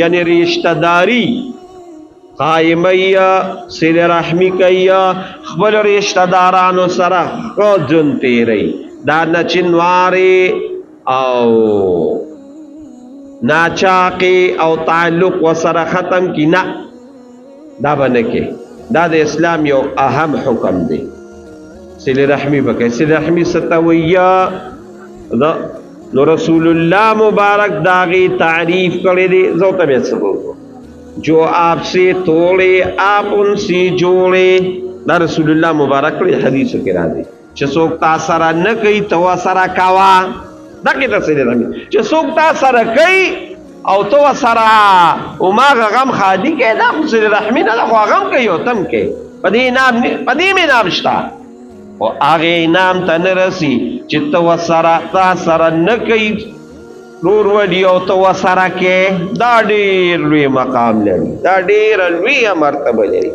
یعنی رشتہ داری قائمی صل رحمی کوي خپل رشتہ دارانو سره ښه ژوند تیری دا نه چې نوارې او ناچاقې او تعلق ورسره ختم کی نه دا به نه کې دا د اسلام یو اهم حکم دی صل رحمی به کوي صل رحمی څه ته وایي نو رسول اللہ مبارک داغی تعریف کرے دے زوتا میں سبو جو آپ سے توڑے آپ ان سے جوڑے دا رسول اللہ مبارک کرے حدیث کے راضی چسوک تا سرا نکی تو سرا کوا دا کی تصویر رہی چسوک تا سرا کئی او تو سرا اماغ غم خادی کے دا خسر رحمی دا خوا غم کئی ہو تم کے پدی میں نامشتا او آغی انام تا نرسی چی تو سرا تا سرا نکی نور ولی او تو سرا کے دا دیر لوی مقام لری دا دیر لوی مرتبہ لری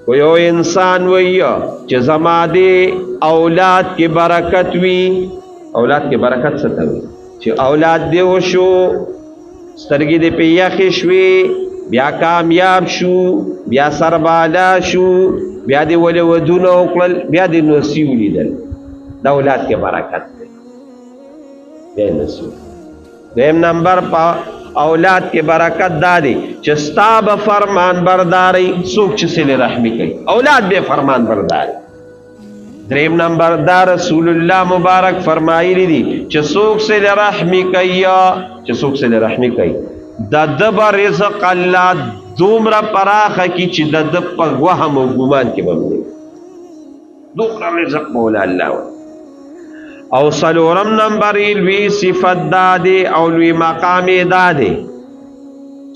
کوئی او انسان وی چی زما دے اولاد کی برکت وی اولاد کی برکت ستا وی چی اولاد دے وشو سترگی دے پی یخش وی بیا کامیاب شو بیا سربالا شو بیا دی ولی ودون اقلل بیا دی نسیولی دل دا اولاد کے برکت دے بیا نسیول دیم نمبر پا اولاد کے برکت دا دی چستا با فرمان برداری سوک چسل رحمی کئی اولاد بے فرمان برداری دریم نمبر دا رسول اللہ مبارک فرمائی لی دی چسوک سل رحمی کئی چسوک سل رحمی کئی دا دب رزق اللہ دومرا پراخ کی چی دا دب پا وهم و گمان کی بمنے دومرا رزق مولا اللہ او سلورم نمبر لوی صفت دادے او لوی مقام دادے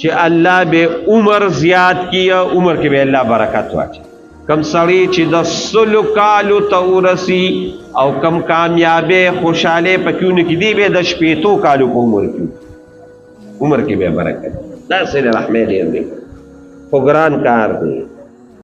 چی اللہ بے عمر زیاد کیا عمر کے بے اللہ برکت واچے کم سڑی چی دا سلو کالو تورسی او کم کامیابے خوشحالے پا کیوں نکی دی بے دا شپیتو کالو پا عمر کیوں عمر کی بے برکت دا سر رحمے دیر دے فگران کار دے